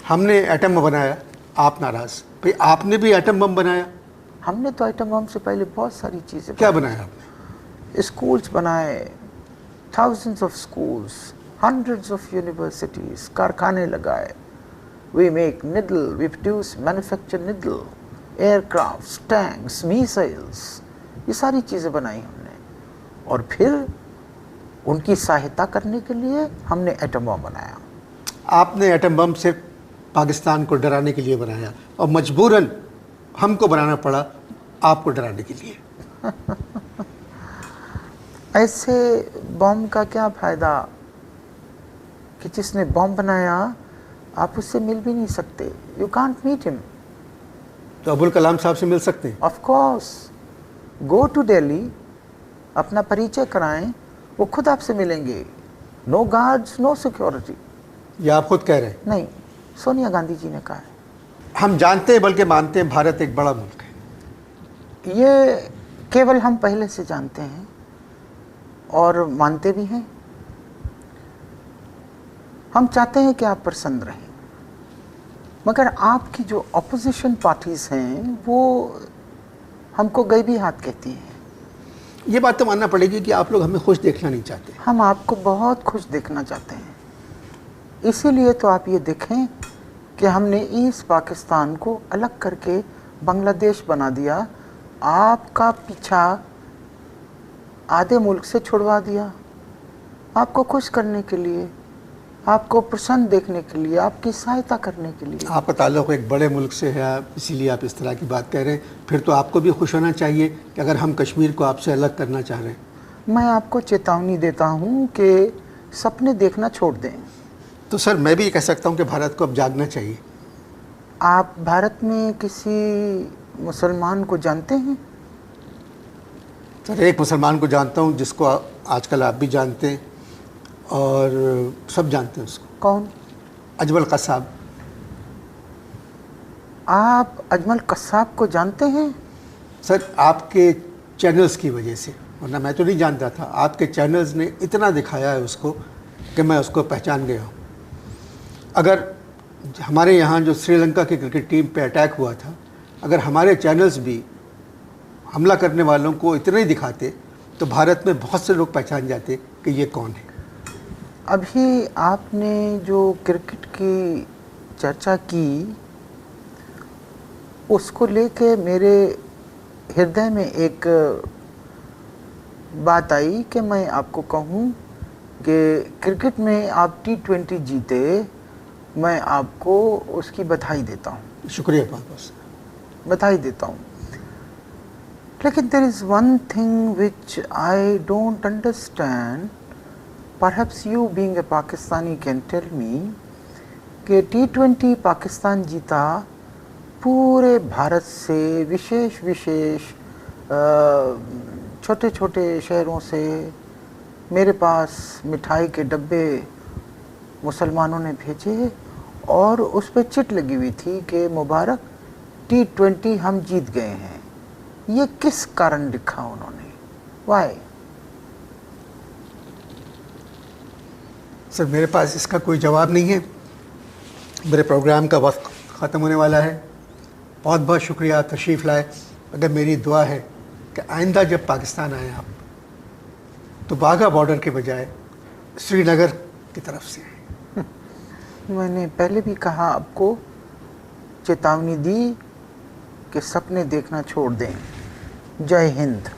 हमने atom bomb बनाया, आप नाराज। भाई आपने भी एटम बम बनाया। हमने तो एटम बम से पहले बहुत सारी चीज़ें क्या बनाया आपने? स्कूल्स बनाए, thousands of schools, hundreds of universities, कारखाने लगाए। We make needle, we produce, manufacture needle, aircrafts, tanks, missiles, ये सारी चीज़ें बनाई हमने। और फिर उनकी सहायता करने के लिए हमने एटम बम बनाया। आपने एटम बम सिर्फ पाकिस्तान को डराने के लिए बनाया और मजबूरन हमको बनाना पड़ा आपको डराने के लिए। ऐसे बम का क्या फ़ायदा कि जिसने बम बनाया आप उससे मिल भी नहीं सकते। You can't meet him. तो अबुल कलाम साहब से मिल सकते हैं? Of course, go to Delhi, अपना परिचय कराएं, वो खुद आपसे मिलेंगे। No guards, no security. ये आप खुद कह रहे हैं? नहीं, सोनिया गांधी जी ने कहा है। हम जानते हैं, बल्कि मानते हैं, भारत एक बड़ा मुल्क है। ये केवल हम पहले से जानते हैं और मानते भी हैं। हम चाहते हैं कि आप प्रसन्न रहें, मगर आपकी जो अपोजिशन पार्टीज हैं वो हमको गैबी हाथ कहती हैं। ये बात तो मानना पड़ेगी कि आप लोग हमें खुश देखना नहीं चाहते। हम आपको बहुत खुश देखना चाहते हैं। इसीलिए तो आप ये देखें कि हमने ईस्ट पाकिस्तान को अलग करके बांग्लादेश बना दिया। आपका पीछा आधे मुल्क से छुड़वा दिया, आपको खुश करने के लिए, आपको प्रसन्न देखने के लिए, आपकी सहायता करने के लिए। आपका ताल्लुक़ एक बड़े मुल्क से है, इसीलिए आप इस तरह की बात कह रहे हैं। फिर तो आपको भी खुश होना चाहिए कि अगर हम कश्मीर को आपसे अलग करना चाह रहे हैं। मैं आपको चेतावनी देता हूँ कि सपने देखना छोड़ दें। तो सर मैं भी ये कह सकता हूँ कि भारत को अब जागना चाहिए। आप भारत में किसी मुसलमान को जानते हैं? सर एक मुसलमान को जानता हूँ जिसको आजकल आप भी जानते हैं और सब जानते हैं उसको। कौन? अजमल कसाब। आप अजमल कसाब को जानते हैं? सर आपके चैनल्स की वजह से, वरना मैं तो नहीं जानता था। आपके चैनल्स ने इतना दिखाया है उसको कि मैं उसको पहचान गया हूँ। अगर हमारे यहाँ जो श्रीलंका की क्रिकेट टीम पे अटैक हुआ था, अगर हमारे चैनल्स भी हमला करने वालों को इतना ही दिखाते तो भारत में बहुत से लोग पहचान जाते कि ये कौन है। अभी आपने जो क्रिकेट की चर्चा की उसको लेके मेरे हृदय में एक बात आई कि मैं आपको कहूँ कि क्रिकेट में आप T20 जीते, मैं आपको उसकी बधाई देता हूँ। शुक्रिया बहुत बहुत, बधाई देता हूँ। लेकिन there is one thing which I don't understand, perhaps you being a Pakistani can tell me, कि T20 पाकिस्तान जीता, पूरे भारत से विशेष विशेष छोटे छोटे शहरों से मेरे पास मिठाई के डब्बे मुसलमानों ने भेजे और उस पर चिट लगी हुई थी कि मुबारक T20 हम जीत गए हैं। ये किस कारण लिखा उन्होंने? वाई? सर मेरे पास इसका कोई जवाब नहीं है। मेरे प्रोग्राम का वक्त ख़त्म होने वाला है। बहुत बहुत शुक्रिया तशरीफ़ लाए। अगर मेरी दुआ है कि आइंदा जब पाकिस्तान आए आप तो बाघा बॉर्डर के बजाय श्रीनगर की तरफ से। मैंने पहले भी कहा, आपको चेतावनी दी कि सपने देखना छोड़ दें। जय हिंद।